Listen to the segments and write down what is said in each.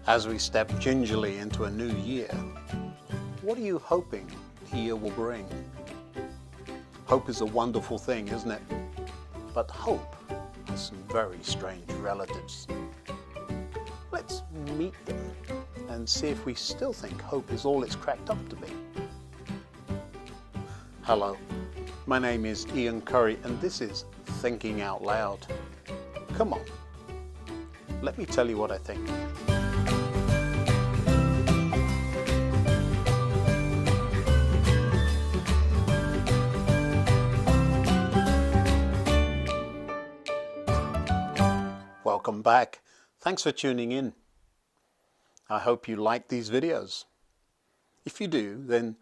As we step gingerly into a new year, what are you hoping the year will bring? Hope is a wonderful thing, isn't it? But hope has some very strange relatives. Let's meet them and see if we still think hope is all it's cracked up to be. Hello, my name is Ian Currey and this is Thinking Out Loud. Come on, let me tell you what I think. Welcome back. Thanks for tuning in. I hope you like these videos. If you do, then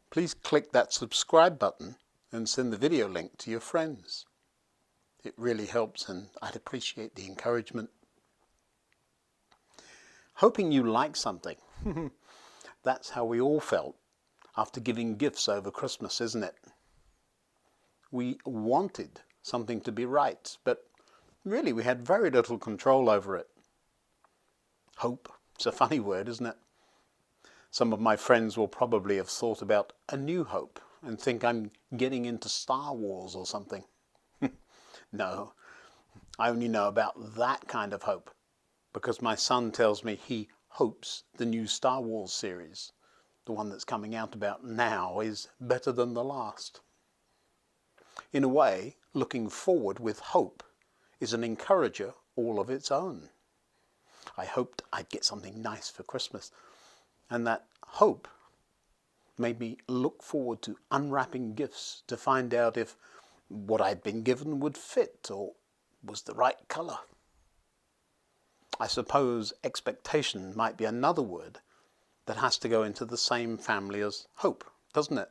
please click that subscribe button and send the video link to your friends. It really helps and I'd appreciate the encouragement. Hoping you like something. That's how we all felt after giving gifts over Christmas, isn't it? We wanted something to be right, but really we had very little control over it. Hope. It's a funny word, isn't it? Some of my friends will probably have thought about A New Hope and think I'm getting into Star Wars or something. No, I only know about that kind of hope because my son tells me he hopes the new Star Wars series, the one that's coming out about now, is better than the last. In a way, looking forward with hope is an encourager all of its own. I hoped I'd get something nice for Christmas, and that hope made me look forward to unwrapping gifts to find out if what I'd been given would fit or was the right colour. I suppose expectation might be another word that has to go into the same family as hope, doesn't it?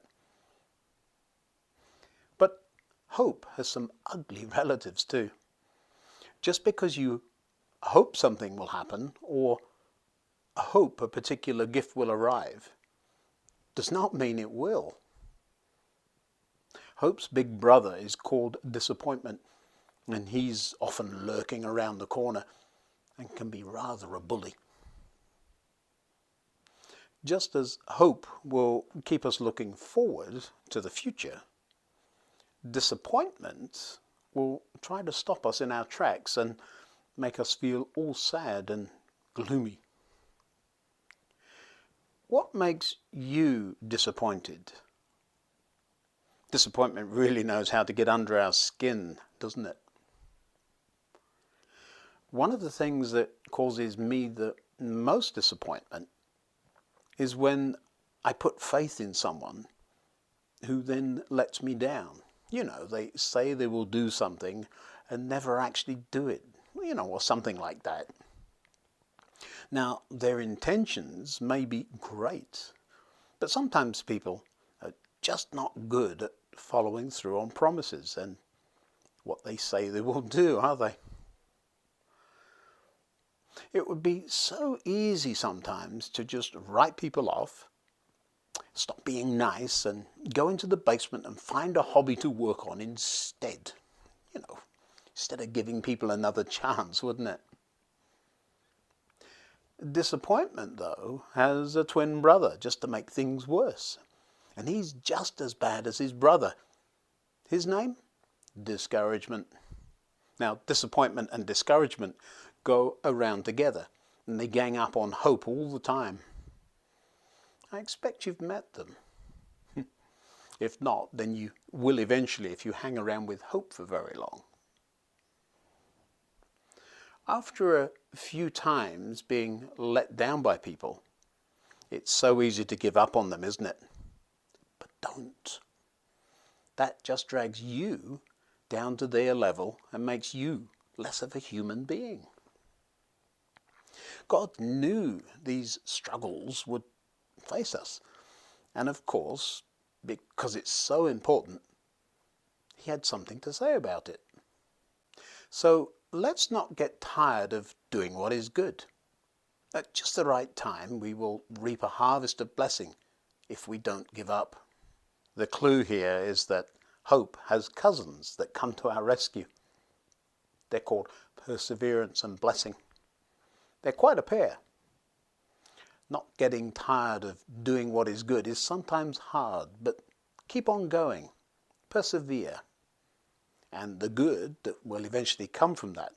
But hope has some ugly relatives too. Just because you hope something will happen or hope a particular gift will arrive does not mean it will. Hope's big brother is called disappointment, and he's often lurking around the corner and can be rather a bully. Just as hope will keep us looking forward to the future, disappointment will try to stop us in our tracks and make us feel all sad and gloomy. What makes you disappointed? Disappointment really knows how to get under our skin, doesn't it? One of the things that causes me the most disappointment is when I put faith in someone who then lets me down. You know, they say they will do something and never actually do it. You know, or something like that. Now, their intentions may be great, but sometimes people are just not good at following through on promises and what they say they will do, are they? It would be so easy sometimes to just write people off, stop being nice, and go into the basement and find a hobby to work on instead. You know, instead of giving people another chance, wouldn't it? Disappointment, though, has a twin brother just to make things worse. And he's just as bad as his brother. His name? Discouragement. Now, disappointment and discouragement go around together, and they gang up on hope all the time. I expect you've met them. If not, then you will eventually if you hang around with hope for very long. After a few times being let down by people, it's so easy to give up on them, isn't it? But don't. That just drags you down to their level and makes you less of a human being. God knew these struggles would face us. And of course, because it's so important, He had something to say about it. So let's not get tired of doing what is good. At just the right time, we will reap a harvest of blessing if we don't give up. The clue here is that hope has cousins that come to our rescue. They're called perseverance and blessing. They're quite a pair. Not getting tired of doing what is good is sometimes hard, but keep on going. Persevere. And the good that will eventually come from that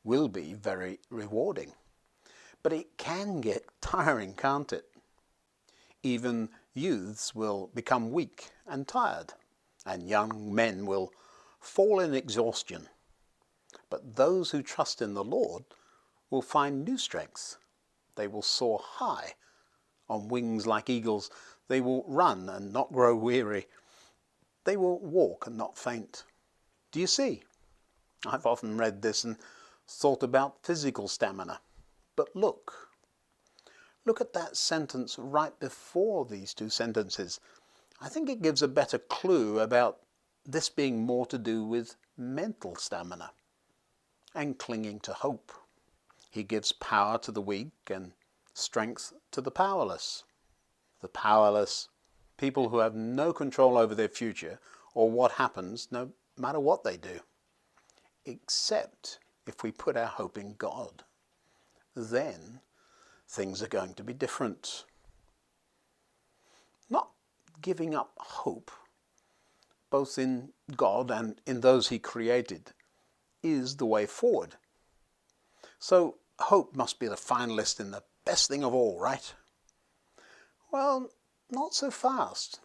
will be very rewarding. But it can get tiring, can't it? Even youths will become weak and tired, and young men will fall in exhaustion. But those who trust in the Lord will find new strength. They will soar high on wings like eagles. They will run and not grow weary. They will walk and not faint. Do you see? I've often read this and thought about physical stamina. But look at that sentence right before these two sentences. I think it gives a better clue about this being more to do with mental stamina and clinging to hope. He gives power to the weak and strength to the powerless. The powerless, people who have no control over their future or what happens, no matter what they do, except if we put our hope in God. Then things are going to be different. Not giving up hope, both in God and in those He created, is the way forward. So hope must be the finalist in the best thing of all, right? Well, not so fast.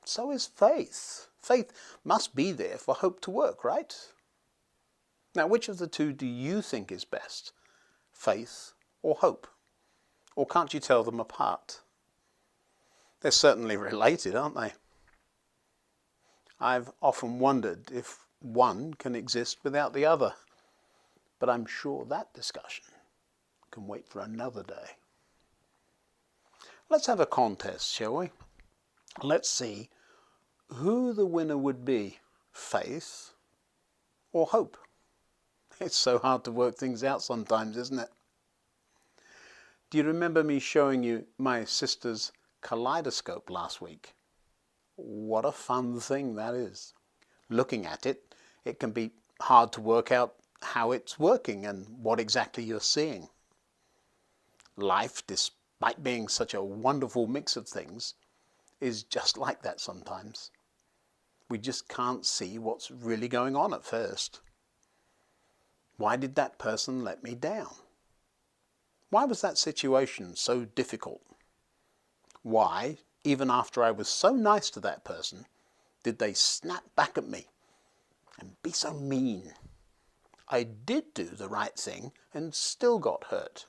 So is faith. Faith must be there for hope to work, right? Now, which of the two do you think is best? Faith or hope? Or can't you tell them apart? They're certainly related, aren't they? I've often wondered if one can exist without the other, but I'm sure that discussion can wait for another day. Let's have a contest, shall we? Let's see who the winner would be, faith or hope. It's so hard to work things out sometimes, isn't it? Do you remember me showing you my sister's kaleidoscope last week? What a fun thing that is. Looking at it, it can be hard to work out how it's working and what exactly you're seeing. Life, despite being such a wonderful mix of things, is just like that sometimes. We just can't see what's really going on at first. Why did that person let me down? Why was that situation so difficult? Why, even after I was so nice to that person, did they snap back at me and be so mean? I did do the right thing and still got hurt.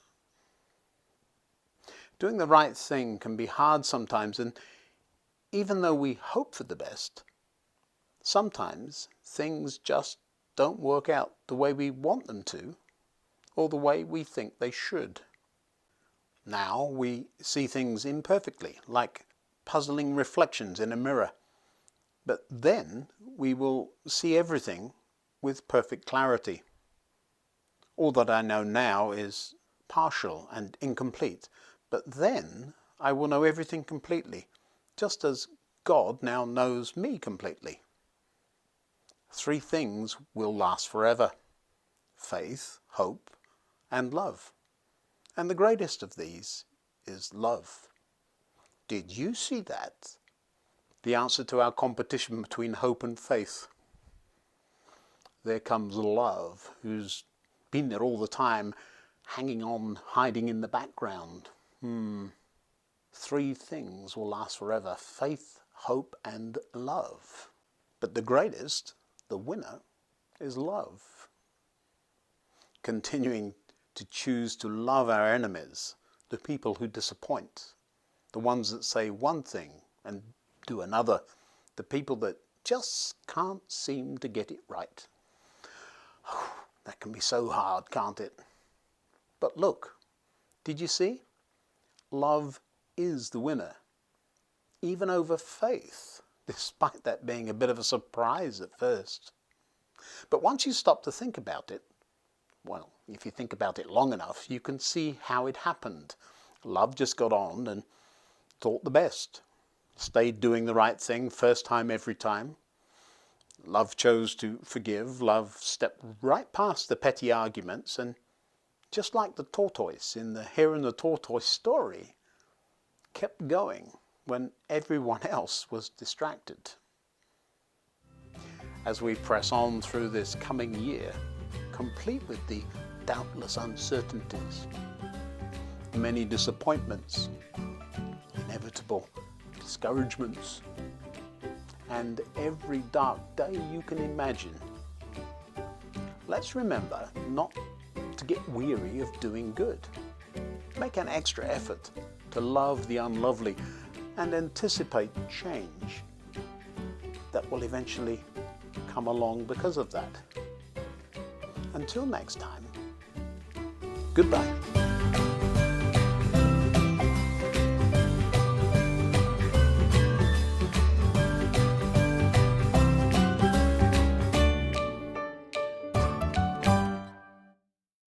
Doing the right thing can be hard sometimes, and even though we hope for the best, sometimes things just don't work out the way we want them to, or the way we think they should. Now we see things imperfectly, like puzzling reflections in a mirror. But then we will see everything with perfect clarity. All that I know now is partial and incomplete, but then I will know everything completely, just as God now knows me completely. 3 things will last forever: faith, hope, and love. And the greatest of these is love. Did you see that? The answer to our competition between hope and faith. There comes love, who's been there all the time, hanging on, hiding in the background. 3 things will last forever: faith, hope, and love. But the greatest, the winner, is love. Continuing to choose to love our enemies, the people who disappoint, the ones that say one thing and do another, the people that just can't seem to get it right. That can be so hard, can't it? But look, did you see? Love is the winner, even over faith, despite that being a bit of a surprise at first. But once you stop to think about it, well, if you think about it long enough, you can see how it happened. Love just got on and thought the best. Stayed doing the right thing first time every time. Love chose to forgive. Love stepped right past the petty arguments and just like the tortoise in the Hare and the Tortoise story, kept going when everyone else was distracted. As we press on through this coming year, complete with the doubtless uncertainties, many disappointments, inevitable discouragements, and every dark day you can imagine, let's remember not to get weary of doing good. Make an extra effort to love the unlovely and anticipate change that will eventually come along because of that. Until next time, goodbye.